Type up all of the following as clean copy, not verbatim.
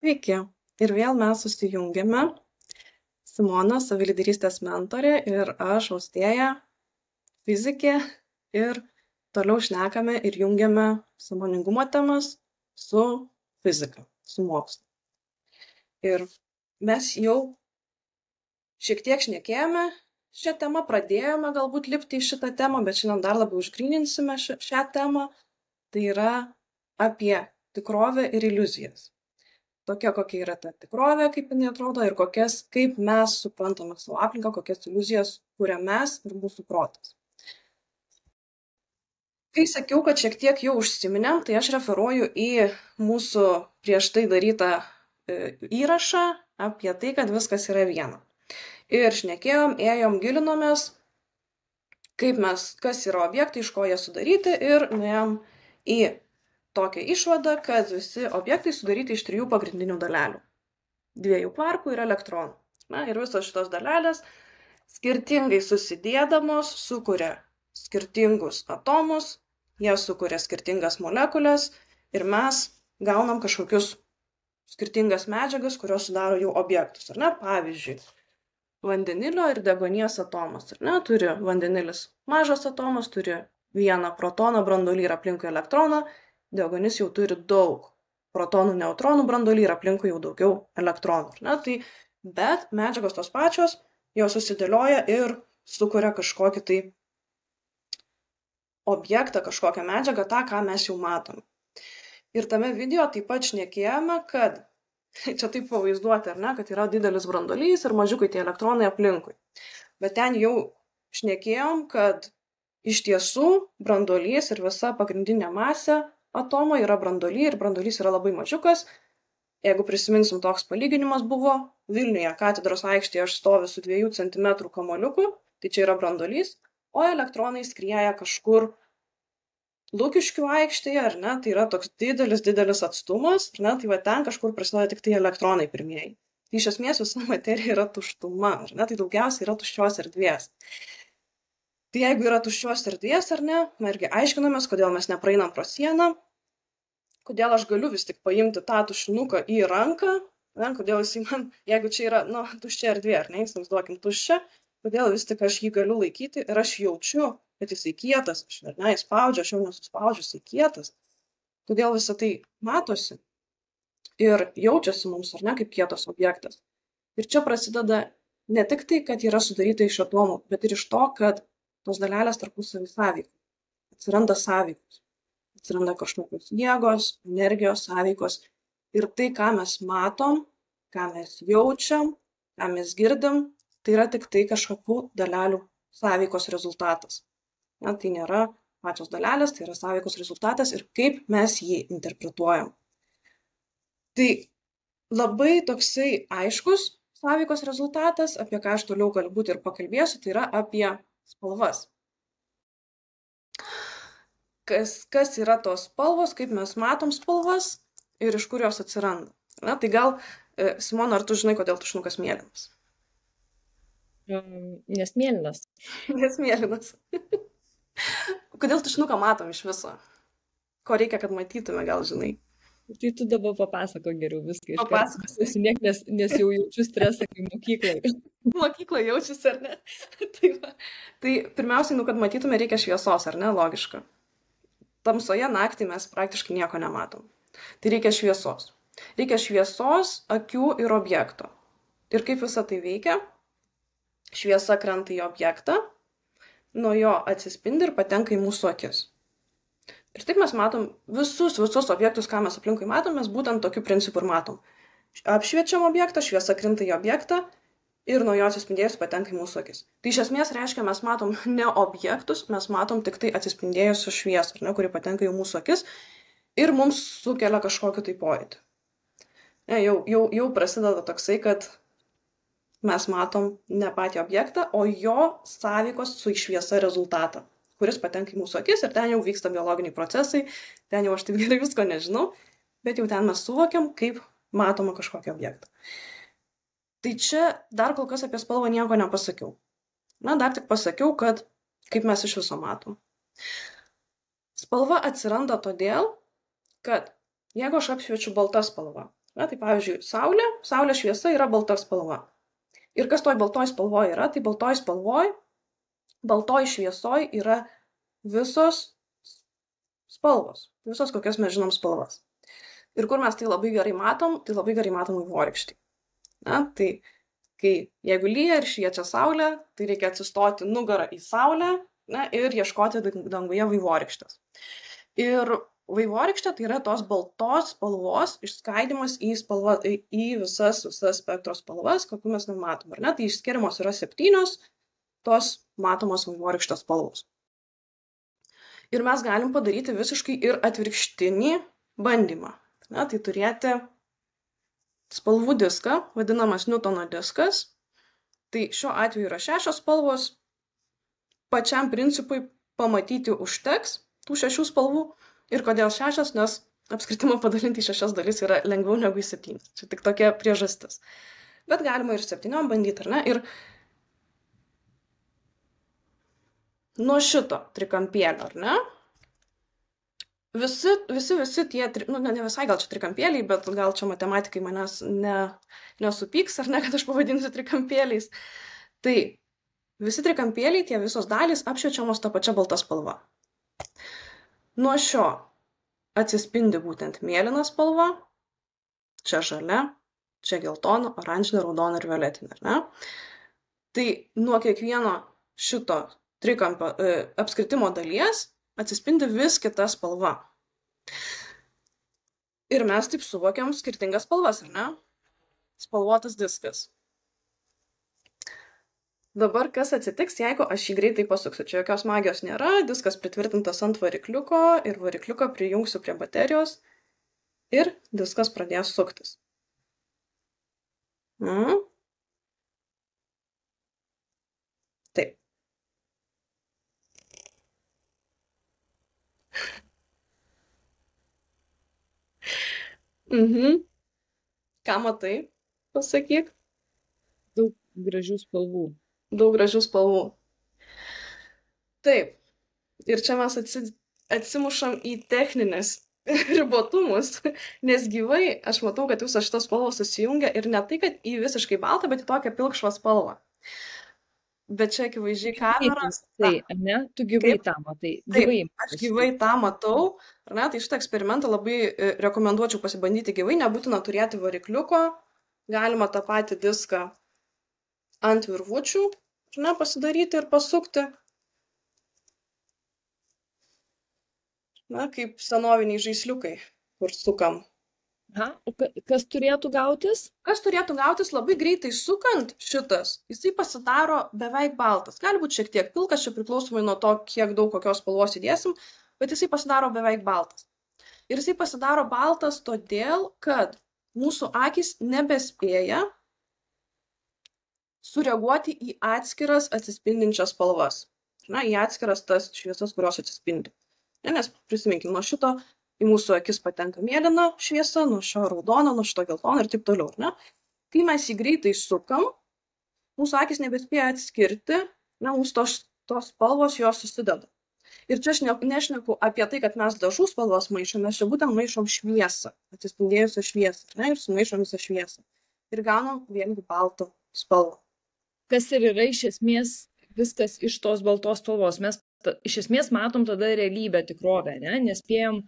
Sveiki. Ir vėl mes susijungiame. Simona, savilyderystės mentorė, ir aš, Austėja, fizikė. Ir toliau šnekame ir jungiame sąmoningumo temas su fizika, su mokslu. Ir mes jau šiek tiek šnekėjome šią temą, pradėjome galbūt lipti į šitą temą, bet šiandien dar labiau išgryninsime šią temą. Tai yra apie tikrovę ir iliuzijas. Tokia, kokia yra ta tikrovė, kaip jinai atrodo, ir kaip mes suprantame savo aplinką, kokias iliuzijas kuria mes ir mūsų protas. Kai sakiau, kad šiek tiek jau užsiminėm, tai aš referuoju į mūsų prieš tai darytą įrašą apie tai, kad viskas yra viena. Ir šnekėjom, ėjom, gilinomės, kas yra objektai, iš ko jie sudaryti, ir nuėjom į tokią išvadą, kad visi objektai sudaryti iš 3 pagrindinių dalelių. 2 kvarkų ir elektronų. Ir visos šitos dalelės skirtingai susidėdamos sukuria skirtingus atomus, jie sukuria skirtingas molekulės ir mes gaunam kažkokius skirtingas medžiagas, kurios sudaro jau objektus. Pavyzdžiui, vandenilio ir deguonies atomas. Turi vandenilis mažas atomas, turi vieną protoną branduolį ir aplinkui elektroną. Deguonis jau turi daug protonų, neutronų branduolį ir aplinkui jau daugiau elektronų. Bet medžiagos tos pačios, jos susidėlioja ir sukuria kažkokį tai objektą, kažkokią medžiagą, tą, ką mes jau matom. Ir tame video taip pat šnekėjome, kad čia taip pavaizduoti, kad yra didelis branduolys ir mažiukai tie elektronai aplinkui. Bet ten jau šnekėjom, kad iš tiesų branduolys ir visa pagrindinė masė atomo yra branduolys ir branduolys yra labai mažiukas. Jeigu prisiminsim, toks palyginimas buvo Vilniuje, katedros aikštėje aš stoviu su 2 cm kamuoliuku, tai čia yra branduolys, o elektronai skrieja kažkur Lukiškių aikštėje, tai yra toks didelis atstumas, tai va ten kažkur prasideda tik tai elektronai pirmieji. Tai iš esmės visa materija yra tuštuma, tai daugiausiai yra tuščios erdvės. Tai jeigu yra tuščios erdvės, mes irgi aiškinamės, kodėl mes nepraeinam pro sieną, kodėl aš galiu vis tik paimti tą tušinuką į ranką, kodėl jisai man, jeigu čia yra, tuščia erdvė, įsivaizduokim tuščia, kodėl vis tik aš jį galiu laikyti ir aš jaučiu, kad jisai kietas, jis spaudžia, aš jau nesuspaudžiu, jisai kietas. Kodėl visą tai matosi ir jaučiasi mums, kaip kietas objektas. Ir čia prasideda ne tik tai, kad yra sudaryta iš atomų, bet ir iš to, kad tos dalelės tarpusavy sąveikos. Atsiranda sąveikos. Atsiranda kažkokios jėgos, energijos sąveikos. Ir tai, ką mes matom, ką mes jaučiam, ką mes girdim, tai yra tik tai kažkokių dalelių sąveikos rezultatas. Tai nėra pačios dalelės, tai yra sąveikos rezultatas ir kaip mes jį interpretuojam. Tai labai toksai aiškus sąveikos rezultatas, apie ką aš toliau galbūt ir pakalbėsiu, tai yra apie spalvas. Kas yra tos spalvos, kaip mes matom spalvas ir iš kur jos atsiranda. Tai gal, Simona, ar tu žinai, kodėl tušinukas mėlynas? Nes mėlynas. Nes mėlynas. Kodėl tušinuką matom iš viso? Ko reikia, kad matytume, gal žinai? Tai tu dabar papasako geriau viską. Papasakosiu. Nes jau jaučiu stresą, kai mokykloje. Mokykloje jaučiasi, ar ne? Tai pirmiausiai, kad matytume, reikia šviesos, ar ne? Logiška. Tamsoje naktį mes praktiškai nieko nematom. Tai reikia šviesos. Reikia šviesos, akių ir objekto. Ir kaip visą tai veikia? Šviesa krenta į objektą, nuo jo atsispindi ir patenka į mūsų akis. Ir taip mes matom visus objektus, ką mes aplinkui matom, mes būtent tokiu principu ir matom. Apšviečiam objektą, šviesa krinta į objektą ir nuo jo atsispindėjus patenka į mūsų akis. Tai iš esmės reiškia, mes matom ne objektus, mes matom tik tai atsispindėjusią šviesą, kuri patenka į mūsų akis ir mums sukelia kažkokį tai pojūtį. Jau prasideda toksai, kad mes matom ne patį objektą, o jo sąveikos su šviesa rezultatą, kuris patenka į mūsų akis ir ten jau vyksta biologiniai procesai, ten jau aš taip gerai visko nežinau, bet jau ten mes suvokiam, kaip matoma kažkokį objektą. Tai čia dar kol kas apie spalvą nieko nepasakiau. Dar tik pasakiau, kad kaip mes iš viso matom. Spalva atsiranda todėl, kad jeigu aš apšviečiu balta spalva, Na, tai pavyzdžiui, saulės šviesa yra balta spalva. Ir kas toj baltoj spalvoj yra? Tai baltoj šviesoj yra visos spalvos. Visos, kokias mes žinom spalvas. Ir kur mes tai labai gerai matom? Tai labai gerai matom vaivorykštį. Na, tai jeigu lyja ir šviečia saulė, tai reikia atsistoti nugarą į saulę, na, ir ieškoti danguje vaivorykštės. Ir vaivorykštė tai yra tos baltos spalvos išskaidimas į visas spektro spalvas, kokių mes nematom, ar ne? Tai išskiriamos yra 7 tos matomos vaivorykštės spalvos. Ir mes galim padaryti visiškai ir atvirkštinį bandymą. Na, tai turėti spalvų diską, vadinamas Newtono diskas. Tai šiuo atveju yra 6 spalvos. Pačiam principui pamatyti užteks tų 6 spalvų. Ir kodėl 6? Nes apskritimą padalinti į 6 dalis yra lengviau negu į 7. Čia tik tokia priežastis. Bet galima ir 7 bandyti, ar ne? Ir nuo šito trikampėlio, ar ne? Visi tie, ne visai gal čia trikampėliai, bet gal čia matematikai manęs nesupyks, ar ne, kad aš pavadinsiu trikampėliais. Tai visi trikampėliai, tie visos dalys apšviečiamos tą pačią baltą spalvą. Nuo šio atsispindi būtent mėlyna spalva, čia žalia, čia geltona, oranžinė, raudona ir violetinė, ar ne? Tai nuo kiekvieno šito trikampio apskritimo dalies atsispindi vis kita spalva. Ir mes taip suvokiam skirtingas spalvas, ar ne? Spalvotas diskas. Dabar kas atsitiks, jeigu aš jį greitai pasuksiu? Čia jokios magijos nėra, diskas pritvirtintas ant varikliuko ir varikliuką prijungsiu prie baterijos ir diskas pradės suktis. Taip. Ką matai? Pasakyk. Daug gražių spalvų. Daug gražių spalvų. Taip. Ir čia mes atsimušam į techninės ribotumus, nes gyvai aš matau, kad visos šitos spalvos susijungia ir ne tai, kad į visiškai baltą, bet į tokią pilkšvą spalvą. Bet čia akivaizdžiai kameros. Tai, ne? Tu gyvai tą matai. Taip, aš gyvai tą matau. Ar ne? Tai šitą eksperimentą labai rekomenduočiau pasibandyti gyvai, nebūtina turėti varikliuko. Galima tą patį diską ant virvučių, ne, pasidaryti ir pasukti. Na, kaip senoviniai žaisliukai, kur sukam. Aha, o kas turėtų gautis? Kas turėtų gautis labai greitai sukant šitas, jisai pasidaro beveik baltas. Gali būti šiek tiek pilkas, čia priklausomai nuo to, kiek daug kokios spalvos įdėsim, bet jisai pasidaro beveik baltas. Ir jisai pasidaro baltas todėl, kad mūsų akys nebespėja sureaguoti į atskiras atsispindinčias spalvas. Na, į atskiras tas šviesas, kurios atsispindi. Nes prisiminkim, nuo šito į mūsų akis patenka mėlyna šviesa, nuo šio raudona, nuo šito geltona ir taip toliau. Ne? Kai mes jį greitai sukam, mūsų akis nebespėja atskirti, mūsų tos spalvos jos susideda. Ir čia aš nešneku apie tai, kad mes dažų spalvos maišom, mes čia būtent maišom šviesą, atsispindėjusią šviesą, ne? Ir sumaišom visą šviesą. Ir gaunam vėlgi baltą spalvą. Kas ir yra iš esmės viskas iš tos baltos spalvos. Mes iš esmės matom tada realybę, tikrovę, ne? Nespėjom,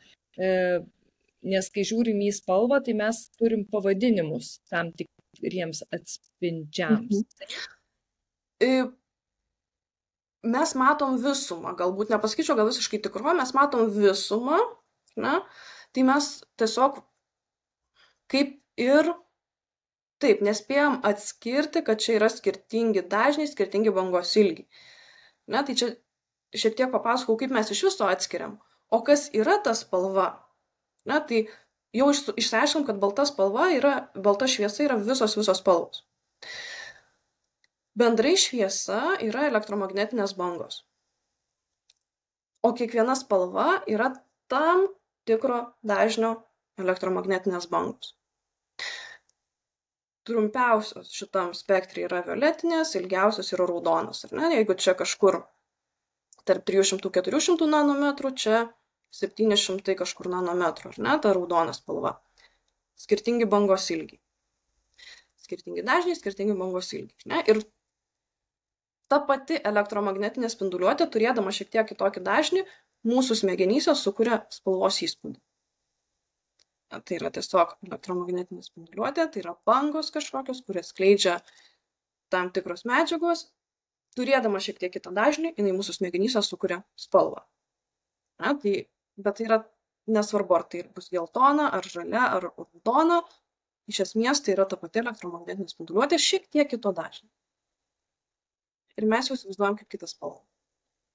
nes kai žiūrim į spalvą, tai mes turim pavadinimus tam tikriems atspindžiams. Mes matom visumą, galbūt nepasakyčiau, gal visiškai tikrovę, mes matom visumą, ne? Tai mes tiesiog kaip ir taip nespėjom atskirti, kad čia yra skirtingi dažniai, skirtingi bangos ilgiai. Ne? Tai čia šiek tiek papasakau, kaip mes iš viso atskiriam. O kas yra ta spalva? Ne? Tai jau išsiaiškinom, kad balta šviesa yra visos spalvos. Bendrai šviesa yra elektromagnetinės bangos. O kiekviena spalva yra tam tikro dažnio elektromagnetinės bangos. Trumpiausios šitam spektrui yra violetinės, ilgiausios yra raudonos. Ar ne? Jeigu čia kažkur tarp 300-400 nanometrų, čia 700 kažkur nanometrų, ar ne, ta raudona spalva. skirtingi bangos ilgiai. Skirtingi dažniai, skirtingi bangos ilgiai. Ne? Ir ta pati elektromagnetinė spinduliuotė, turėdama šiek tiek kitokį dažnį, mūsų smegenyse sukuria spalvos įspūdį. Tai yra tiesiog elektromagnetinė spinduliuotė, tai yra bangos kažkokios, kurias skleidžia tam tikros medžiagos. Turėdama šiek tiek kitą dažnį, jinai mūsų smegenyse sukuria spalvą. Bet tai yra nesvarbu, ar tai bus geltona, ar žalia, ar raudona. Iš esmės tai yra ta pati elektromagnetinė spinduliuotė, šiek tiek kito dažnio. Ir mes jau įsivaizduojam kaip kitą spalvą.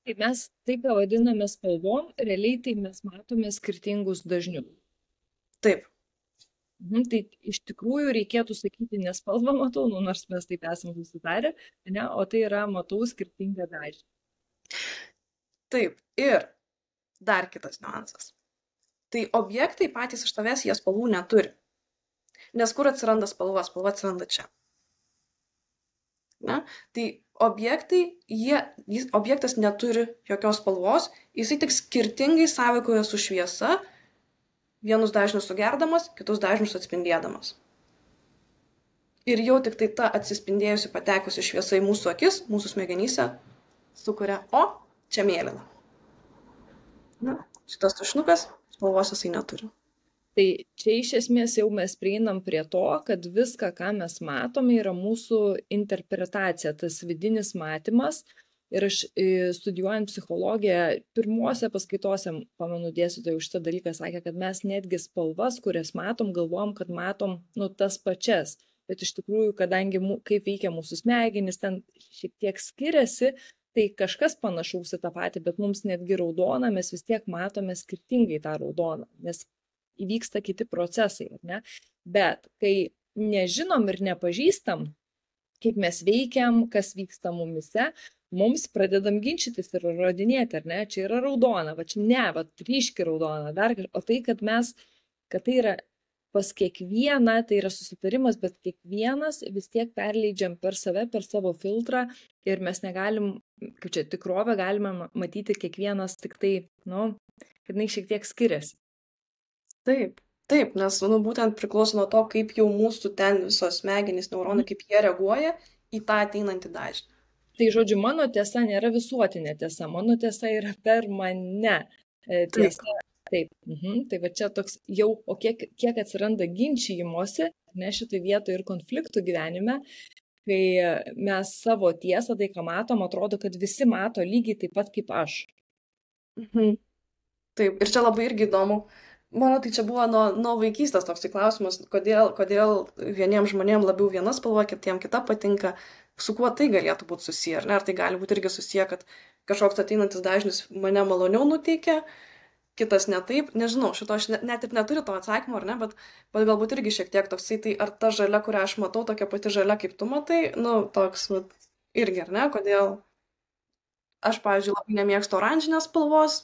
Tai mes tai, ką vadiname spalvom, realiai tai mes matome skirtingus dažnius. Taip. Tai iš tikrųjų reikėtų sakyti ne spalvą matau, nors mes taip esame susitarę, ne, o tai yra matau skirtingą dažnį. Taip, ir dar kitas niuansas. Tai objektai patys iš tavęs jie spalvų neturi. Nes kur atsiranda spalva? Spalva atsiranda čia. Ne? Tai objektas neturi jokios spalvos, jisai tik skirtingai sąveikoja su šviesa, vienus dažnius sugerdamas, kitus dažnius atspindėdamas. Ir jau tik tai ta atsispindėjusi patekusi šviesa į mūsų akis, mūsų smegenyse, sukuria, čia mėlyna. Šitas tušinukas spalvos jisai neturi. Tai čia iš esmės jau mes prieinam prie to, kad viską, ką mes matome, yra mūsų interpretacija, tas vidinis matymas. Ir aš studijuojant psichologiją, pirmuose paskaitose, pamenu dėstytojai už šitą dalyką sakė, kad mes netgi spalvas, kurias matom, galvom, kad matom tas pačias. Bet iš tikrųjų, kadangi kaip veikia mūsų smegenys, ten šiek tiek skiriasi, tai kažkas panašaus į tą patį, bet mums netgi raudona, mes vis tiek matome skirtingai tą raudoną, nes įvyksta kiti procesai, ne? Bet kai nežinom ir nepažįstam, kaip mes veikiam, kas vyksta mumise, mums pradedam ginčytis ir rodinėti, ar ne, čia yra raudona, va čia ne, va ryški raudona, o tai, kad tai yra pas kiekvieną, tai yra susitarimas, bet kiekvienas vis tiek perleidžiam per save, per savo filtrą ir mes negalim, kaip čia tikrovę galime matyti kiekvienas tik tai, kad jinai šiek tiek skiriasi. Taip, nes būtent priklauso nuo to, kaip jau mūsų ten visos smegenys, neuronai, kaip jie reaguoja į tą ateinantį dažnį. Tai žodžiu, mano tiesa nėra visuotinė tiesa, mano tiesa yra per mane tiesa. Taip. Tai va čia toks jau, o kiek atsiranda ginčijimosi, ne šitai vietoje ir konfliktų gyvenime, kai mes savo tiesą, tai ką matom, atrodo, kad visi mato lygiai taip pat kaip aš. Taip, ir čia labai irgi įdomu. Mano tai čia buvo nuo vaikystės toks klausimas, kodėl vieniems žmonėms labiau viena spalva, kitiems kita patinka, su kuo tai galėtų būti susiję, ar ne? Ar tai gali būti irgi susiję, kad kažkoks ateinantis dažnis mane maloniau nuteikia, kitas ne taip, nežinau, šito aš net ir neturiu to atsakymo, ar ne, bet galbūt irgi šiek tiek toksai, tai ar ta žalia, kurią aš matau, tokia pati žalia, kaip tu matai, toks irgi, ar ne, kodėl aš, pavyzdžiui, labai nemėgstu oranžinės spalvos,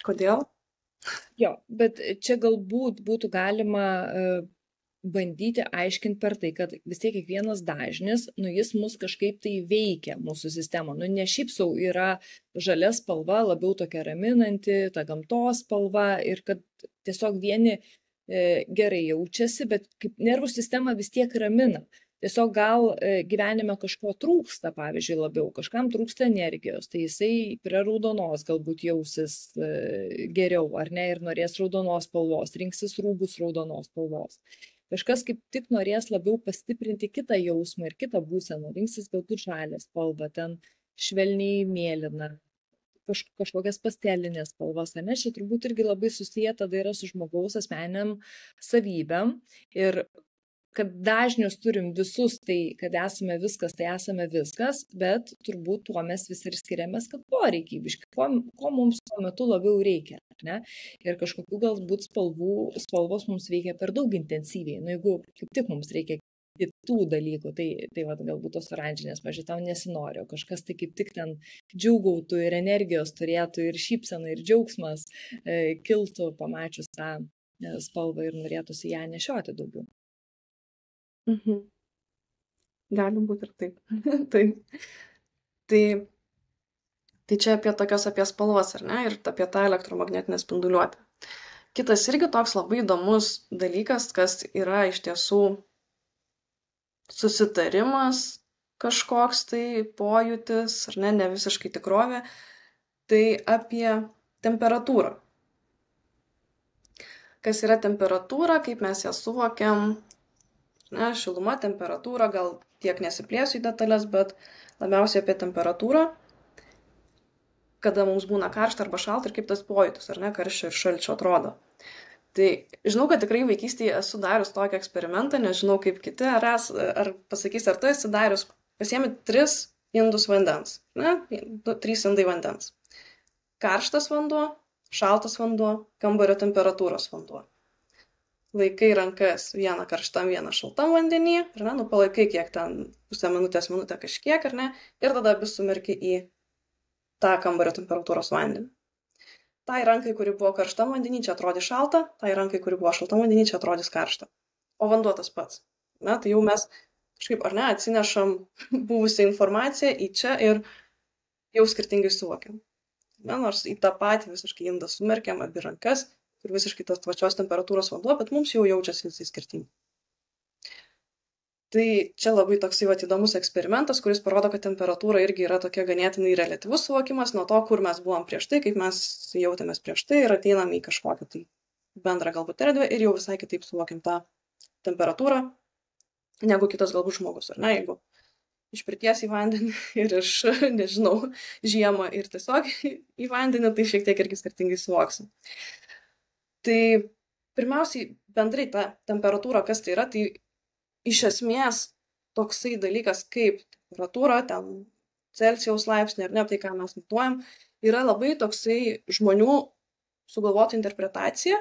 kodėl? Jo, bet čia galbūt būtų galima bandyti aiškinti per tai, kad vis tiek kiekvienas dažnis, jis mus kažkaip tai veikia mūsų sistemą. Ne šiaip sau yra žalia spalva, labiau tokia raminanti, ta gamtos spalva ir kad tiesiog vieni gerai jaučiasi, bet kaip nervų sistema vis tiek ramina. Tiesiog gal gyvenime kažko trūksta, pavyzdžiui, labiau, kažkam trūksta energijos, tai jisai prie raudonos galbūt jausis geriau, ar ne, ir norės raudonos spalvos, rinksis rūbus raudonos spalvos. Kažkas kaip tik norės labiau pastiprinti kitą jausmą ir kitą būseną, rinksis galbūt žalią spalvą, ten švelniai mėlyną, kažkokias pastelinės spalvas, ne, čia turbūt irgi labai susiję tada yra su žmogaus asmeniniam savybėm ir kad dažnius turim visus, tai kad esame viskas, tai esame viskas, bet turbūt tuo mes vis ir skiriamės, kad poreikybiškai, ko mums tuo metu labiau reikia, ne? Ir kažkokių galbūt spalvos mums veikia per daug intensyviai, jeigu kaip tik mums reikia kitų dalykų, tai vat, galbūt tos oranžinės, pažiūrėjau, tau nesinori, o kažkas tai kaip tik ten džiūgautų ir energijos turėtų ir šypsena ir džiaugsmas kiltų pamačius tą spalvą ir norėtųsi ją nešioti daugiau. Gali būti ir taip. Tai čia apie spalvas, ar ne, ir apie tą elektromagnetinę spinduliuotę. Kitas irgi toks labai įdomus dalykas, kas yra iš tiesų susitarimas kažkoks tai pojūtis, ar ne visiškai tikrovė, tai apie temperatūrą. Kas yra temperatūra, kaip mes ją suvokiam, šiluma, temperatūra, gal tiek nesiplėsiu į detalės, bet labiausiai apie temperatūrą, kada mums būna karšta arba šalta ir kaip tas pojūtis, ar ne, karščio ir šalčio atrodo. Tai žinau, kad tikrai vaikystėje esu darius tokį eksperimentą, nežinau kaip kiti, ar pasakys, ar tu esi darius, pasiemi 3 indus vandens, 3 indai vandens. Karštas vanduo, šaltas vanduo, kambario temperatūros vanduo. Laikai rankas vieną karštam, vieną šaltam vandenį, ar ne, palaikai kiek ten pusę minutės, minutę kažkiek, ar ne, ir tada abi sumerki į tą kambario temperatūros vandenį. Tai rankai, kuri buvo karštam vandenį, čia atrodys šalta, tai rankai, kuri buvo šaltam vandenį, čia atrodys karšta. O vanduo tas pats. Na, tai jau mes kažkaip, ar ne, atsinešam buvusią informaciją į čia ir jau skirtingai suvokiam. Na, nors į tą patį visiškai indą sumerkiam abi rankas ir visiškai tas pačios temperatūros vanduo, bet mums jau jaučiasi jisai skirtingai. Tai čia labai toksai įdomus eksperimentas, kuris parodo, kad temperatūra irgi yra tokia ganėtinai reliatyvus suvokimas nuo to, kur mes buvom prieš tai, kaip mes jautėmės prieš tai ir ateinam į kažkokią tai bendrą galbūt erdvę ir jau visai kitaip suvokim tą temperatūrą, negu kitas galbūt žmogus, ar ne, jeigu iš pirties į vandenį ir iš, nežinau, žiemą ir tiesiog į vandenį, tai šiek tiek irgi skirtingai suvoksim. Tai pirmiausiai bendrai ta temperatūra, kas tai yra, tai iš esmės toksai dalykas kaip temperatūra, ten Celsijaus laipsnė, ar ne, tai ką mes matuojam, yra labai toksai žmonių sugalvota interpretacija,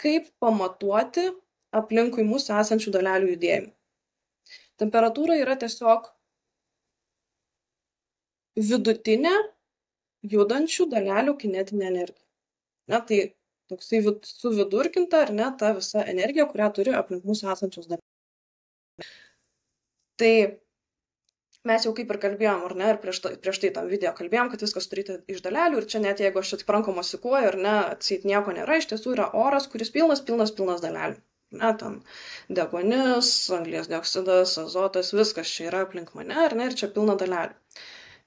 kaip pamatuoti aplinkui mūsų esančių dalelių judėjimą. Temperatūra yra tiesiog vidutinė judančių dalelių kinetinė energija. Na, tai toksai suvidurkinta, ar ne, ta visa energija, kurią turi aplink mūsų esančios dalelės. Tai mes jau kaip ir kalbėjom, ar ne, ir prieš tai tam video kalbėjom, kad viskas turite iš dalelių ir čia net jeigu aš čia tik rankom mosikuoju, ar ne, atseit nieko nėra, iš tiesų yra oras, kuris pilnas dalelių. Ne, ten deguonis, anglies dioksidas, azotas, viskas čia yra aplink mane, ar ne, ir čia pilna dalelių.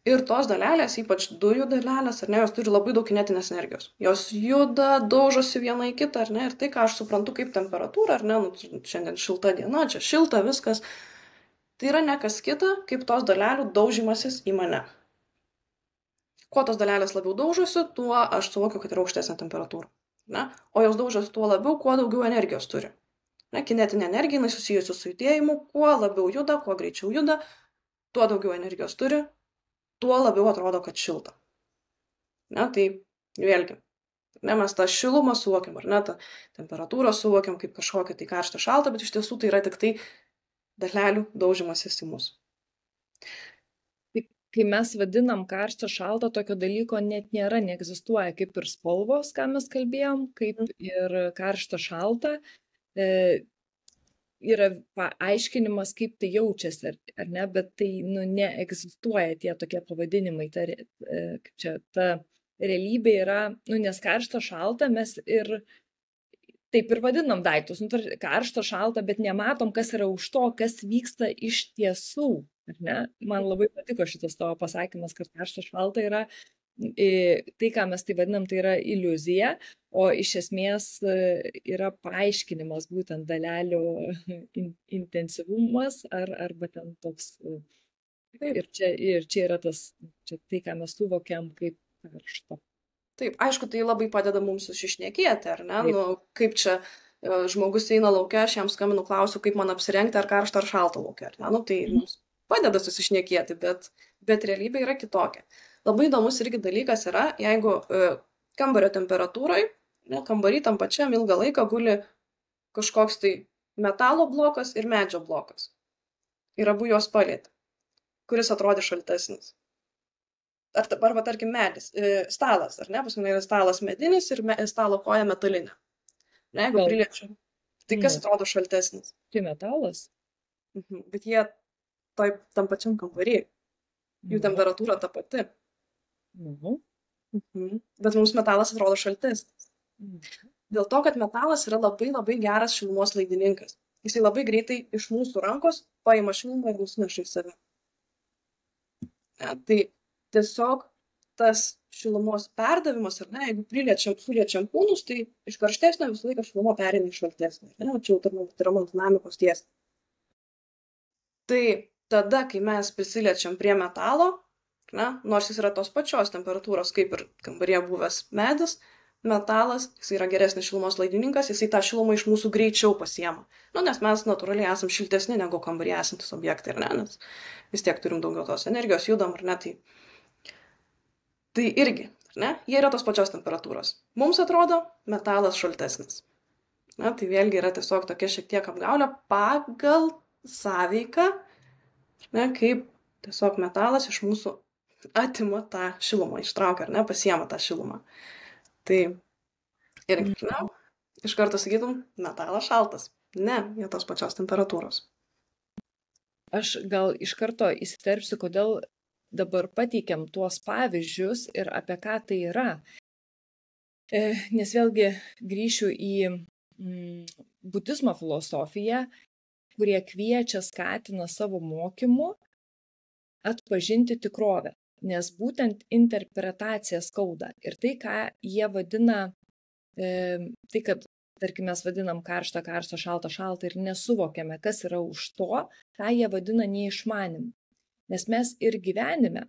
Ir tos dalelės, ypač dujų dalelės, ar ne, jos turi labai daug kinetinės energijos. Jos juda, daužosi viena į kitą, ar ne, ir tai, ką aš suprantu kaip temperatūra, ar ne, šiandien šilta diena, čia šilta, viskas, tai yra ne kas kita, kaip tos dalelių daužimasis į mane. Kuo tos dalelės labiau daužosi, tuo aš suvokiu, kad yra aukštesnė temperatūra. Ne? O jos daužosi tuo labiau, kuo daugiau energijos turi. Ne? Kinetinė energija, jinai susijusi su judėjimu, kuo labiau juda, kuo greičiau juda, tuo daugiau energijos turi, tuo labiau atrodo, kad šilta. Ne, tai vėlgi, ne, mes tą šilumą suvokiam, ar ne, tą temperatūrą suvokiam kaip kažkokią tai karštą šaltą, bet iš tiesų tai yra tik tai dalelių daužimasis į mus. Kai mes vadinam karštą šaltą, tokio dalyko net nėra, neegzistuoja, kaip ir spalvos, ką mes kalbėjom, kaip ir karštą šaltą. Yra paaiškinimas, kaip tai jaučiasi, ar ne, bet tai neegzistuoja tie tokie pavadinimai. Ta realybė yra, nes karšta šalta mes ir taip ir vadinam daiktus, karšta šalta, bet nematom, kas yra už to, kas vyksta iš tiesų. Ar ne? Man labai patiko šitas tavo pasakymas, kad karšta šalta yra tai, ką mes tai vadinam, tai yra iliuzija, o iš esmės yra paaiškinimas būtent dalelių intensyvumas arba ten toks. Ir čia yra tas, tai, ką mes suvokiam kaip karštą. Taip, aišku, tai labai padeda mums susišnekėti, ar ne? Nu, kaip čia žmogus eina lauke, aš jam skambinu, klausiu, kaip man apsirengti, ar karštą ar šaltą lauke, ar ne? Nu, tai mums padeda susišnekėti, bet realybė yra kitokia. Labai įdomus irgi dalykas yra, jeigu kambario temperatūrai, kambarį tam pačiam ilgą laiką guli kažkoks tai metalo blokas ir medžio blokas. Ir abu juos palietė, kuris atrodė šaltesnis. Arba, tarkim, medis, stalas, ar ne? Pas mane yra stalas medinis ir stalo koja metalinė. Ne, jeigu priliečiu, tai kas atrodo šaltesnis? Tai metalas. Bet jie tam pačiam kambarį. Jų temperatūra ta pati. Bet mums metalas atrodo šaltesnis. Dėl to, kad metalas yra labai labai geras šilumos laidininkas. Jisai labai greitai iš mūsų rankos paima šilumą ir nusineša į save. Tai tiesiog tas šilumos perdavimas, ar ne, jeigu suliečiam kūnus, tai iš karštesnio visą laiką šiluma pereina į šaltesnį. Čia jau termodinamikos tiesa. Tai tada, kai mes prisiliečiam prie metalo, nors jis yra tos pačios temperatūros, kaip ir kambaryje buvęs medis, metalas, jis yra geresnis šilumos laidininkas, jisai tą šilumą iš mūsų greičiau pasiema. Nes mes natūraliai esam šiltesni negu kambaryje esantis objektai, ar ne, nes vis tiek turim daugiau tos energijos, judam, ar ne, tai irgi, ar ne, jie yra tos pačios temperatūros. Mums atrodo metalas šaltesnis. Tai vėlgi yra tiesiog tokia šiek tiek apgaulė pagal sąveiką, kaip tiesiog metalas iš mūsų atima tą šilumą, ištraukia, ar ne, pasiema tą šilumą. Tai irgi, iš karto sakytum, metalas šaltas. Ne, jie tos pačios temperatūros. Aš gal iš karto įsiterpsiu, kodėl dabar pateikiam tuos pavyzdžius ir apie ką tai yra. Nes vėlgi grįšiu į budizmo filosofiją, kurie kviečia, skatina savo mokymu atpažinti tikrovę, nes būtent interpretacija skauda. Ir tai, ką jie vadina, tai, kad, tarkim, mes vadinam karštą, šaltą ir nesuvokiame, kas yra už to, ką jie vadina neišmanimu. Nes mes ir gyvenime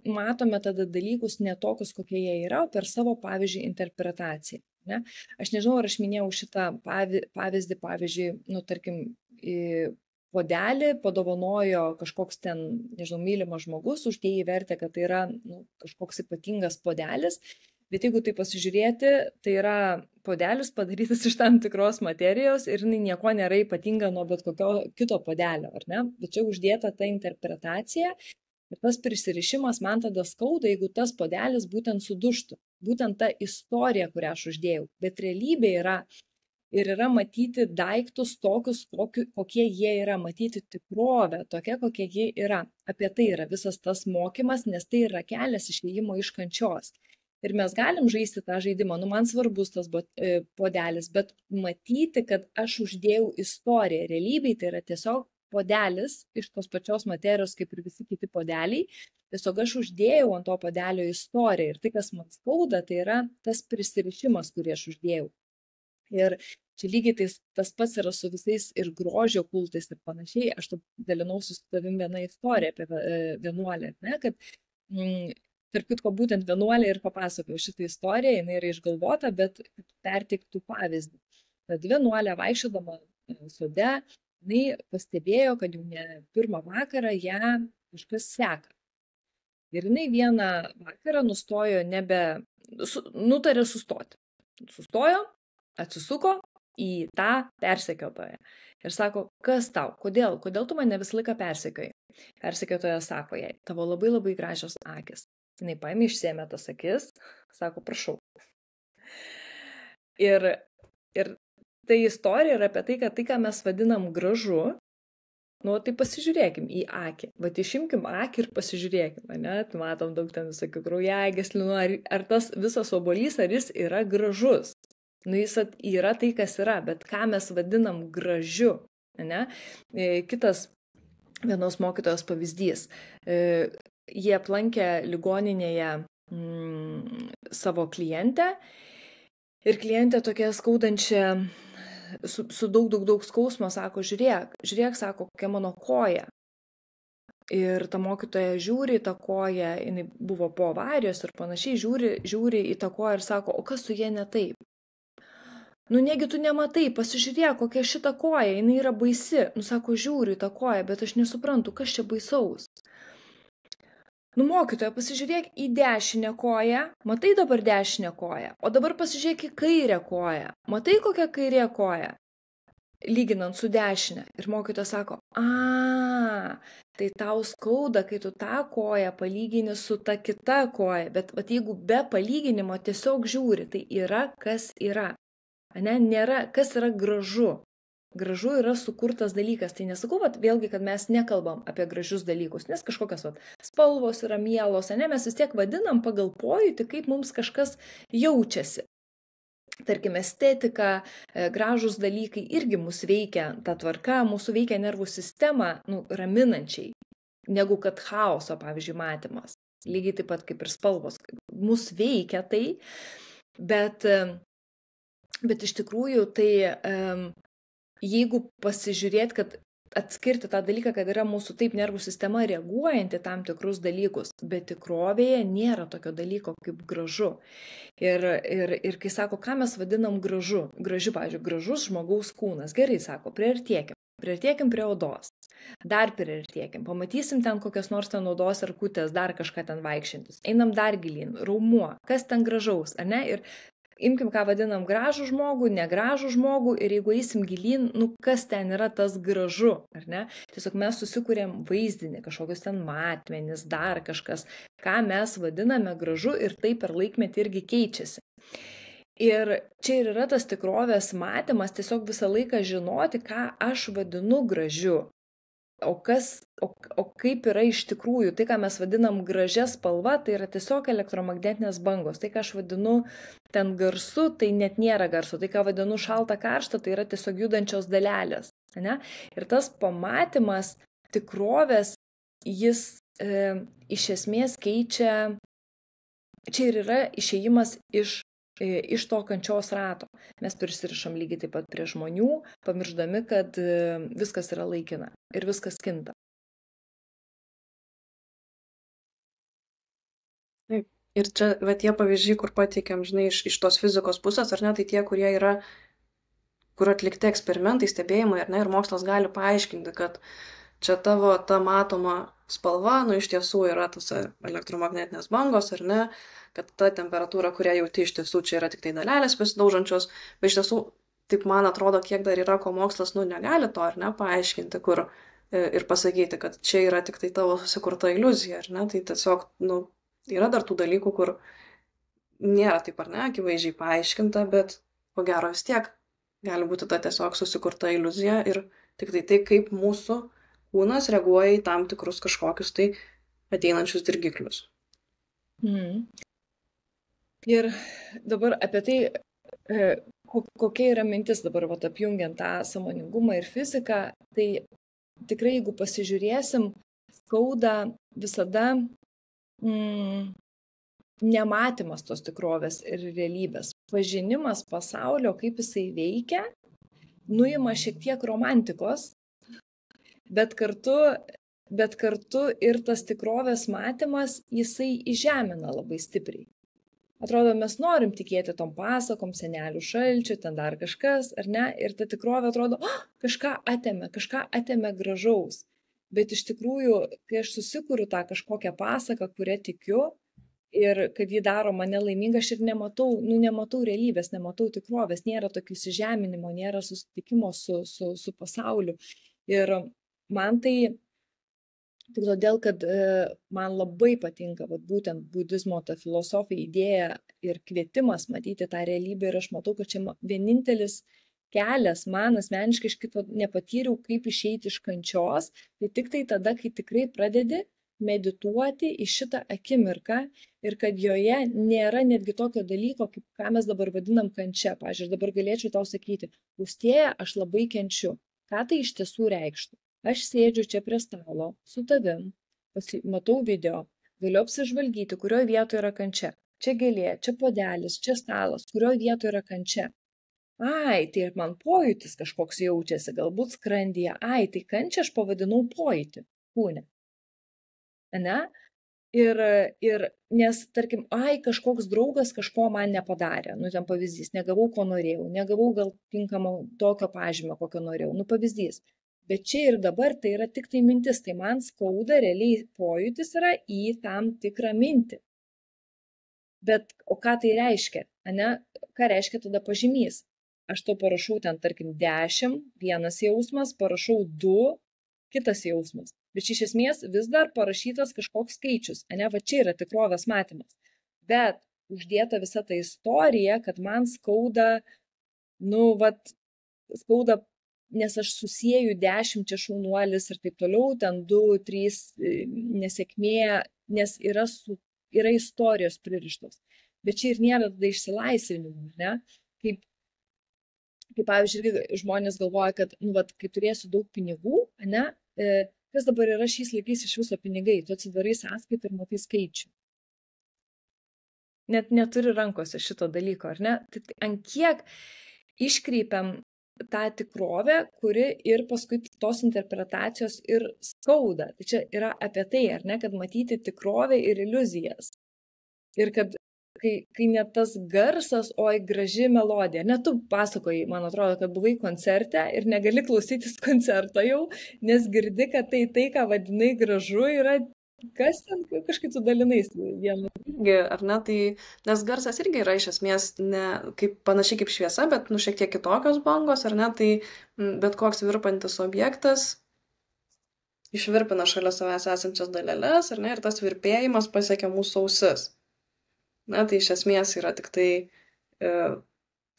matome tada dalykus ne tokius, kokie jie yra, per savo, pavyzdžiui, interpretaciją. Ne? Aš nežinau, ar aš minėjau šitą pavyzdį, pavyzdžiui, tarkim, puodelį padovanojo kažkoks ten, nežinau, mylimas žmogus, uždėjo įvertę, kad tai yra kažkoks ypatingas puodelis, bet jeigu tai pasižiūrėti, tai yra puodelis padarytas iš tam tikros materijos ir nieko nėra ypatinga nuo bet kokio kito puodelio, ar ne? Bet čia uždėta ta interpretacija ir tas prisirišimas man tada skauda, jeigu tas puodelis būtent sudužtų, būtent ta istorija, kurią aš uždėjau, bet realybė yra matyti daiktus tokius, kokie jie yra, matyti tikrovę, tokia, kokie jie yra. Apie tai yra visas tas mokymas, nes tai yra kelias išėjimo iš kančios. Ir mes galim žaisti tą žaidimą, man svarbus tas puodelis, bet matyti, kad aš uždėjau istoriją. Realybėj tai yra tiesiog puodelis iš tos pačios materijos, kaip ir visi kiti puodeliai. Tiesiog aš uždėjau ant to puodelio istoriją. Ir tai, kas man skauda, tai yra tas prisirišimas, kurį aš uždėjau. Ir čia lygiai tas pats yra su visais ir grožio kultais ir panašiai. Aš dalinausi su tavim vieną istoriją apie vienuolę, ne, kad tarp kitko būtent vienuolė ir papasakoju šitą istoriją, jinai yra išgalvota, bet perteiktų pavyzdį. Tad vienuolė vaikščiodama sode, jinai pastebėjo, kad jau ne pirmą vakarą ją kažkas seka. Ir jinai vieną vakarą nutarė sustoti. Sustojo, atsisuko į tą persekiotoją. Ir sako, kas tau, kodėl tu mane visą laiką persekioji? Persekiotoja sako jai, tavo labai labai gražios akis. Jinai paėmė, išsėmė tas akis, sako, prašau. Ir tai istorija yra apie tai, kad tai, ką mes vadinam gražu, tai pasižiūrėkim į akį. Vat išimkim akį ir pasižiūrėkim, ne? Matom daug ten visokių kraujagyslių, ar tas visas obuolys, ar jis yra gražus. Jis yra tai, kas yra, bet ką mes vadinam gražiu, ne? Kitas vienos mokytojos pavyzdys. Jie aplankė ligoninėje savo klientę ir klientė tokia skaudančia, su daug skausmo, sako, žiūrėk, sako, kokia mano koja. Ir ta mokytoja žiūri į tą koją, jinai buvo po avarijos ir panašiai, žiūri į tą koją ir sako, o kas su jie ne taip? Negi tu nematai, pasižiūrėk, kokia šita koja, jinai yra baisi. Sako, žiūriu į tą koją, bet aš nesuprantu, kas čia baisaus. Mokytoja, pasižiūrėk į dešinę koją, matai dabar dešinę koją, o dabar pasižiūrėk į kairę koją, matai kokia kairė koja, lyginant su dešinė. Ir mokytoja sako, tai tau skauda, kai tu tą koją palygini su ta kita koja, bet jeigu be palyginimo tiesiog žiūri, tai yra, kas yra. Nėra, kas yra gražu. Gražu yra sukurtas dalykas. Tai nesakau, vėlgi, kad mes nekalbam apie gražius dalykus, nes kažkokios spalvos yra mielos, mes vis tiek vadinam pagal pojūtį, kaip mums kažkas jaučiasi. tarkim, estetika, gražūs dalykai irgi mus veikia, ta tvarka, mūsų veikia nervų sistemą, raminančiai, negu kad chaoso, pavyzdžiui, matymas. Lygiai taip pat kaip ir spalvos. Mus veikia tai, bet iš tikrųjų tai jeigu pasižiūrėt, kad atskirti tą dalyką, kad yra mūsų taip nervų sistema reaguojanti tam tikrus dalykus, bet tikrovėje nėra tokio dalyko kaip gražu. Ir kai sako, ką mes vadinam gražu, pavyzdžiui, gražus žmogaus kūnas, gerai sako, priartėkim prie odos, dar priartėkim, pamatysim ten kokios nors ten odos ar kutės, dar kažką ten vaikščiantis, einam dar gilyn, raumuo, kas ten gražaus, ar ne, ir imkim, ką vadinam gražų žmogų, negražų žmogų ir jeigu eisim gilyn, kas ten yra tas gražu, ar ne? Tiesiog mes susikūrėm vaizdinį, kažkokius ten matmenis, dar kažkas, ką mes vadiname gražu ir tai per laikmetį irgi keičiasi. Ir čia ir yra tas tikrovės matymas, tiesiog visą laiką žinoti, ką aš vadinu gražiu. O kaip yra iš tikrųjų, tai ką mes vadinam gražia spalva, tai yra tiesiog elektromagnetinės bangos. Tai ką aš vadinu ten garsu, tai net nėra garsu. Tai ką vadinu šalta karšta, tai yra tiesiog judančios dalelės. Ne? Ir tas pamatymas tikrovės, jis iš esmės keičia, čia ir yra išėjimas iš to kančios rato. Mes prisirišam lygiai taip pat prie žmonių, pamirždami, kad viskas yra laikina ir viskas kinta. Taip. Ir čia, tie pavyzdžiai, kur pateikiam, žinai, iš tos fizikos pusės, ar ne, tai tie, kurie yra, kur atlikti eksperimentai, stebėjimai, ar ne, ir mokslas gali paaiškinti, kad čia tavo ta matoma spalva, iš tiesų yra tas elektromagnetinės bangos, ar ne, kad ta temperatūra, kurią jauti, iš tiesų čia yra tik tai dalelės besidaužančios, bet iš tiesų, taip man atrodo, kiek dar yra, ko mokslas, negali to, ar ne, paaiškinti, kur ir pasakyti, kad čia yra tik tai tavo susikurta iliuzija, ar ne, tai tiesiog, yra dar tų dalykų, kur nėra taip, ar ne, akivaizdžiai paaiškinta, bet ko gero vis tiek gali būti ta tiesiog susikurta iliuzija ir tik tai, kaip mūsų kūnas reaguoja į tam tikrus kažkokius tai ateinančius dirgiklius. Ir dabar apie tai, kokia yra mintis dabar apjungiant tą sąmoningumą ir fiziką, tai tikrai jeigu pasižiūrėsim, skauda visada nematymas tos tikrovės ir realybės. Pažinimas pasaulio, kaip jisai veikia, nuima šiek tiek romantikos, bet kartu ir tas tikrovės matymas, jisai įžemina labai stipriai. Atrodo, mes norim tikėti tom pasakom, senelių šalčių, ten dar kažkas, ar ne? Ir ta tikrovė atrodo, kažką atėmė gražaus. Bet iš tikrųjų, kai aš susikuriu tą kažkokią pasaką, kurią tikiu, ir kad ji daro mane laimingą, aš ir nematau realybės, nematau tikrovės, nėra tokio įsižeminimo, nėra susitikimo su pasauliu. Ir man tai tik todėl, kad man labai patinka būtent budizmo ta filosofija, idėja ir kvietimas matyti tą realybę ir aš matau, kad čia vienintelis kelias man asmeniškai, aš kito nepatyriau, kaip išeiti iš kančios, tai tik tai tada, kai tikrai pradedi medituoti į šitą akimirką ir kad joje nėra netgi tokio dalyko, kaip ką mes dabar vadinam kančia. Pavyzdžiui, aš dabar galėčiau tau sakyti, Austėja, aš labai kenčiu. Ką tai iš tiesų reikštų? Aš sėdžiu čia prie stalo su tavim, matau video, galiu apsižvalgyti, kurioje vietoje yra kančia. Čia gėlė, čia puodelis, čia stalas, kurioje vietoje yra kančia. Ai, tai man pojūtis kažkoks jaučiasi, galbūt skrandyje. Ai, tai kančia aš pavadinau pojūtį kūne. Ne? Ir nes, tarkim, kažkoks draugas kažko man nepadarė. Ten pavyzdys, negavau, ko norėjau, negavau gal tinkamo tokio pažymio, kokio norėjau. Pavyzdys. Bet čia ir dabar tai yra tik tai mintis, tai man skauda, realiai pojūtis yra į tam tikrą mintį. Bet, o ką tai reiškia? Ne? Ką reiškia tada pažymys? Aš to parašau ten, tarkim, 10, vienas jausmas, parašau 2, kitas jausmas. Bet iš esmės vis dar parašytas kažkoks skaičius. Ne? Va čia yra tikrovės matymas. Bet uždėta visa ta istorija, kad man skauda, skauda, nes aš susieju 10 čia šaunuolis ir taip toliau, ten 2, 3 nesėkmė, nes yra istorijos pririštos. Bet čia ir nėra tada išsilaisvinimo, ne? kaip pavyzdžiui, irgi žmonės galvoja, kad, nu, vat, kai turėsiu daug pinigų, ne, kas dabar yra šiais laikais iš viso pinigai, tu atsidarai sąskaitą ir matai skaičių. Net neturi rankose šito dalyko, ar ne? Tai ant kiek iškreipiam tą tikrovę, kuri ir paskui tos interpretacijos ir skauda. Tai čia yra apie tai, ar ne, kad matyti tikrovę ir iliuzijas. Ir kad kai net tas garsas, oi, graži melodija. Net tu pasakoji, man atrodo, kad buvai koncerte ir negali klausytis koncerto jau, nes girdi, kad tai, ką vadinai gražu, yra kas ten, kažkaip tu dalinais vienu. Irgi, ar ne, tai, nes garsas irgi yra iš esmės ne, kaip, panašiai kaip šviesa, bet nu, šiek tiek kitokios bangos, ar ne, tai bet koks virpantis objektas išvirpina šalia savęs esančias daleles, ar ne, ir tas virpėjimas pasiekia mūsų ausis. Na, tai iš esmės yra tik tai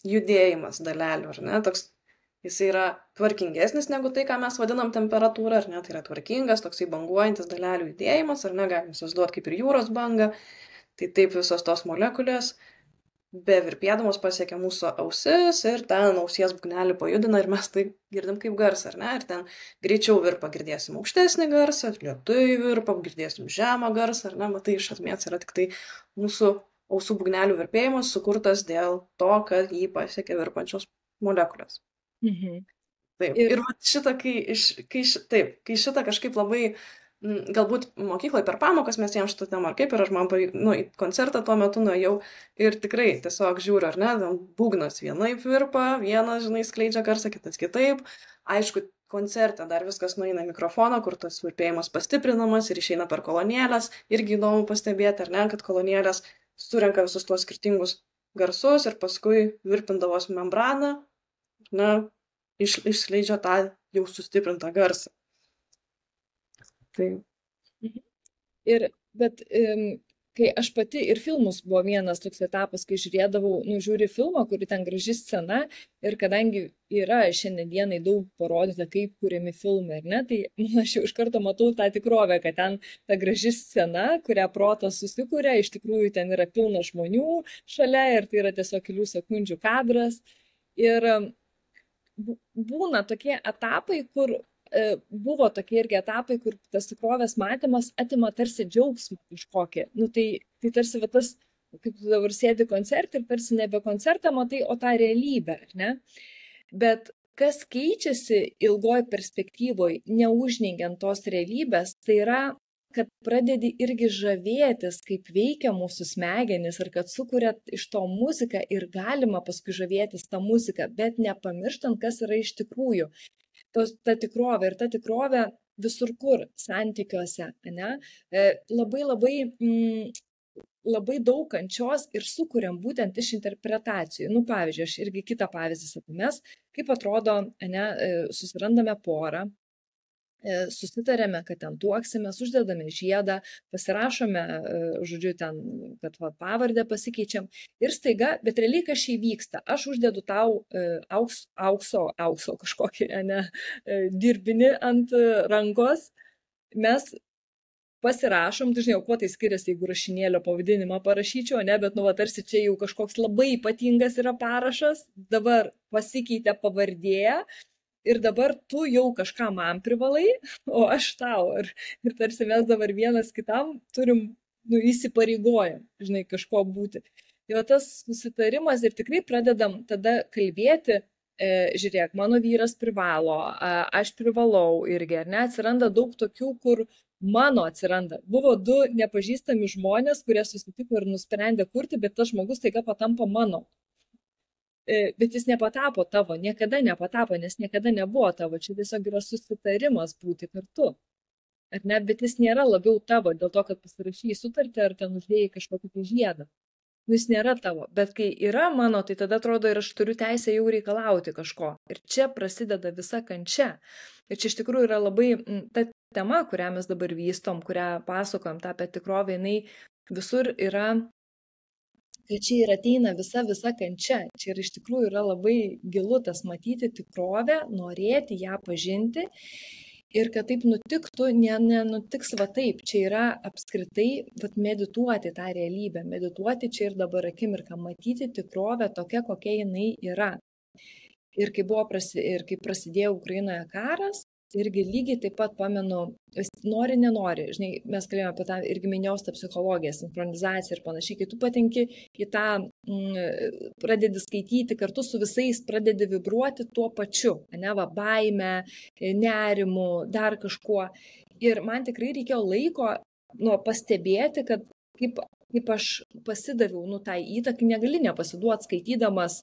judėjimas dalelių, ar ne, toks, jis yra tvarkingesnis negu tai, ką mes vadinam temperatūrą, ar ne, tai yra tvarkingas, toksai banguojantis dalelių judėjimas, ar ne, galim įsivaizduoti kaip ir jūros banga, tai taip visos tos molekulės bevirpėdamos pasiekia mūsų ausis ir ten ausies būgnelį pajudina ir mes tai girdim kaip garsą, ar ne, ir ten greičiau virpa girdėsim aukštesnį garsą, lėtai virpa, girdėsim žemą garsą, ar ne, matai, iš esmės yra tik tai mūsų ausų būgnelių virpėjimas sukurtas dėl to, kad jį pasiekia virpančios molekulės. Taip. Ir šitą, kai šitą kažkaip labai, galbūt mokykloje per pamokas mes jam šitą temą, ar kaip, ir aš man į koncertą tuo metu nuėjau ir tikrai tiesiog žiūriu, ar ne, būgnas vienaip virpa, vienas, žinai, skleidžia garsą, kitas kitaip. Aišku, koncerte dar viskas nueina mikrofoną, kur tas virpėjimas pastiprinamas ir išeina per kolonėlės. Irgi įdomu pastebėti, ar ne, kad kolonėlės surenka visus tuos skirtingus garsus ir paskui virpindavos membraną, na, išskleidžia tą jau sustiprintą garsą. Tai. Bet kai aš pati ir filmus buvo vienas toks etapas, kai žiūrėdavau, žiūri filmą, kuri ten graži scena ir kadangi yra šiandienai daug parodyta, kaip kuriami filmai, ar ne, tai aš jau iš karto matau tą tikrovę, kad ten ta graži scena, kurią protas susikuria, iš tikrųjų ten yra pilna žmonių šalia ir tai yra tiesiog kelių sekundžių kadras. Ir būna tokie etapai, kur buvo tokie irgi etapai, kur tas tikrovės matymas atima tarsi džiaugsmą kažkokį. Tai tarsi tas, kaip tu dabar sėdi koncerte ir tarsi nebe koncertą matai, o tą realybę, ar ne? Bet kas keičiasi ilgoj perspektyvoj, neužneigiant tos realybės, tai yra, kad pradedi irgi žavėtis, kaip veikia mūsų smegenys ir kad sukuria iš to muziką ir galima paskui žavėtis tą muziką, bet nepamirštant, kas yra iš tikrųjų. Ta tikrovė ir ta tikrovė visur kur, santykiuose, ne? Labai daug kančios ir sukuriam būtent iš interpretacijų. Pavyzdžiui, aš irgi kitą pavyzdį sakau, mes, kaip atrodo, ne, susirandame porą, susitarėme, kad ten tuoksimės, uždedame žiedą, pasirašome, žodžiu, ten, kad pavardę pasikeičiam ir staiga, bet realiai kas čia vyksta, aš uždedu tau aukso kažkokį, ne, dirbinį ant rankos, mes pasirašom, dažnai, kuo tai skiriasi, jeigu rašinėlio pavadinimą parašyčiau, ne, bet, tarsi čia jau kažkoks labai ypatingas yra parašas, dabar pasikeitė pavardė, ir dabar tu jau kažką man privalai, o aš tau. Ir tarsi mes dabar vienas kitam turim įsipareigojam, žinai, kažko būti. Tai tas susitarimas ir tikrai pradedam tada kalbėti, žiūrėk, mano vyras privalo, aš privalau irgi, ar ne, atsiranda daug tokių, kur mano atsiranda. Buvo du nepažįstami žmonės, kurie susitiko ir nusprendė kurti, bet tas žmogus taiga patampa mano. Bet jis nepatapo tavo, niekada nepatapo, nes niekada nebuvo tavo, čia tiesiog yra susitarimas būti kartu. Ar ne, bet jis nėra labiau tavo, dėl to, kad pasirašyji sutartį ar ten uždėjai kažkokį žiedą. Jis nėra tavo, bet kai yra mano, tai tada atrodo ir aš turiu teisę jau reikalauti kažko. Ir čia prasideda visa kančia. Ir čia iš tikrųjų yra labai ta tema, kurią mes dabar vystom, kurią pasakojam, tą apie tikrovę, jinai visur yra. Tai čia ir ateina visa kančia. Čia ir iš tikrųjų yra labai gilu tas matyti tikrovę, norėti ją pažinti Ir kad taip nutiktų, nenutiks va taip. Čia yra apskritai vat, medituoti tą realybę, medituoti čia ir dabar akimirką, matyti tikrovę tokia, kokia jinai yra. Ir kai prasidėjo Ukrainoje karas, irgi lygiai taip pat pamenu, nori, nenori, žinai, mes kalbėjome apie tą irgi minėjau tą psichologiją, sinchronizaciją ir panašiai, kai tu patenki į tą, pradedi skaityti, kartu su visais pradedi vibruoti tuo pačiu, ne, va, baime, nerimu, dar kažkuo. Ir man tikrai reikėjo laiko pastebėti, kad kaip aš pasidaviau, tai įtakai, negali nepasiduoti skaitydamas,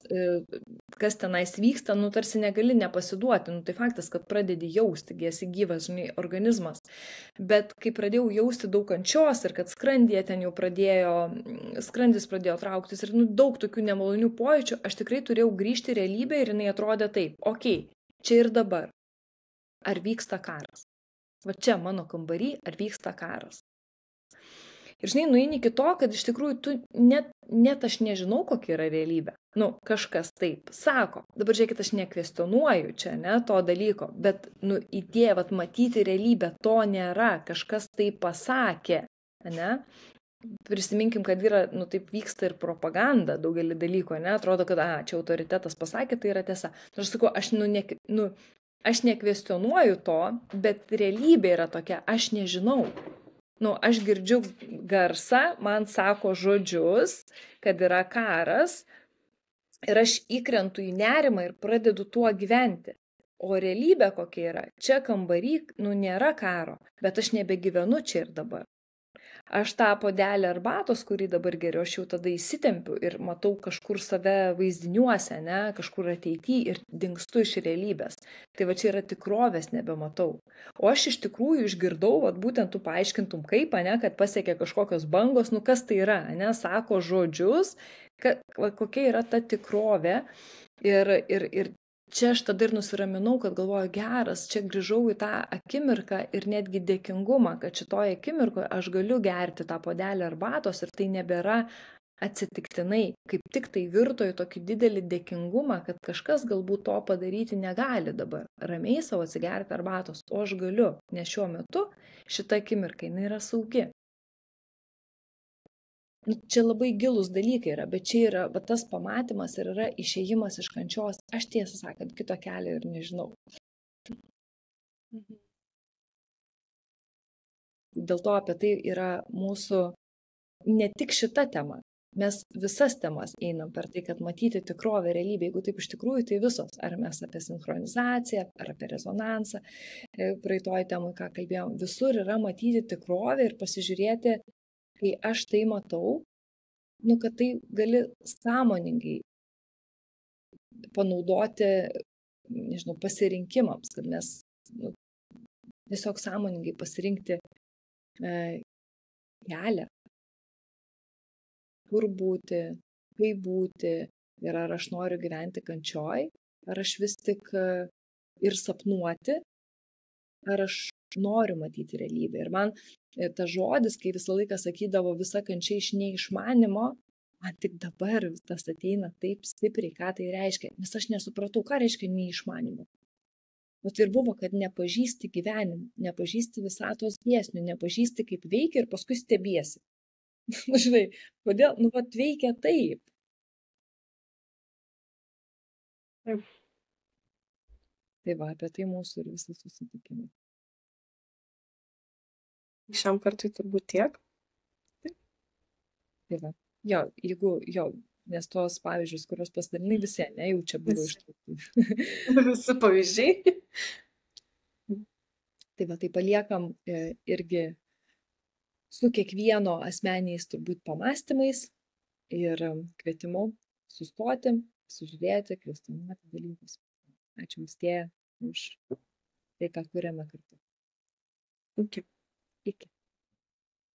kas tenais vyksta, tarsi negali nepasiduoti, tai faktas, kad pradedi jausti, esi gyvas, žinai, organizmas. Bet kai pradėjau jausti daug kančios ir kad skrandis pradėjo trauktis ir daug tokių nemalonių pojūčių, aš tikrai turėjau grįžti į realybę ir jinai atrodė taip, okei, čia ir dabar. Ar vyksta karas? Va čia mano kambarį, ar vyksta karas? Ir žinai, nueini iki to, kad iš tikrųjų tu net aš nežinau, kokia yra realybė. Kažkas taip sako. Dabar žiūrėkit, aš nekvestionuoju čia, to dalyko, bet idėja, matyti realybę, to nėra. Kažkas taip pasakė, ne? Prisiminkim, kad yra, taip vyksta ir propaganda daugelį dalykų, ne? Atrodo, kad, čia autoritetas pasakė, tai yra tiesa. Aš sakau, aš nekvestionuoju to, bet realybė yra tokia, aš nežinau. Aš girdžiu garsą, man sako žodžius, kad yra karas ir aš įkrentu į nerimą ir pradedu tuo gyventi. O realybė kokia yra? Čia kambarį, nėra karo, bet aš nebegyvenu čia ir dabar. Aš tą puodelį arbatos, kurį dabar geriu, aš jau tada įsitempiu ir matau kažkur save vaizdiniuose, ne, kažkur ateityje ir dingstu iš realybės. Tai va čia yra tikrovės nebematau. O aš iš tikrųjų išgirdau, būtent tu paaiškintum kaip, ne, kad pasiekė kažkokios bangos, kas tai yra, ne, sako žodžius, kokia yra ta tikrovė ir čia aš tada ir nusiraminau, kad galvoju, geras, čia grįžau į tą akimirką ir netgi dėkingumą, kad šitoje akimirkoje aš galiu gerti tą puodelį arbatos ir tai nebėra atsitiktinai, kaip tik tai virto į tokį didelį dėkingumą, kad kažkas galbūt to padaryti negali dabar, ramiai savo atsigerti arbatos, o aš galiu, nes šiuo metu šita akimirka jinai yra saugi. Čia labai gilūs dalykai yra, bet čia yra tas pamatymas ir yra išėjimas iš kančios. Aš tiesą sakant, kito kelio ir nežinau. Dėl to apie tai yra mūsų ne tik šita tema. Mes visas temas einam per tai, kad matyti tikrovę, realybę. Jeigu taip iš tikrųjų, tai visos. Ar mes apie sinchronizaciją, ar apie rezonansą. Praeitoj temui, ką kalbėjom, visur yra matyti tikrovę ir pasižiūrėti, kai aš tai matau, kad tai gali sąmoningai panaudoti, nežinau, pasirinkimams, kad mes tiesiog sąmoningai pasirinkti kelią, kur būti, kaip būti ir ar aš noriu gyventi kančioj, ar aš vis tik ir sapnuoti, ar aš noriu matyti realybę. Ir man tas žodis, kai visą laiką sakydavo visa kančia iš neišmanimo, man tik dabar tas ateina taip stipriai, ką tai reiškia, nes aš nesupratau, ką reiškia neišmanimo. O tai ir buvo, kad nepažįsti gyvenimą, nepažįsti visatos dėsnių, nepažįsti kaip veikia ir paskui stebiesi. Žinai, kodėl, veikia taip. Tai va, apie tai mūsų ir visas susitikimai. Šiam kartui turbūt tiek. Tai va. Nes tos pavyzdžius, kurios pasidalinai visi, ne, jau čia buvo ištraukti. Visi pavyzdžiai. Tai va, tai paliekam irgi su kiekvieno asmeniais turbūt pamastymais ir kvietimu sustoti, sužiūrėti, kvestionuoti dalykus. Ačiū Austėja už tai, ką kuriame kartu. Iki. Iki.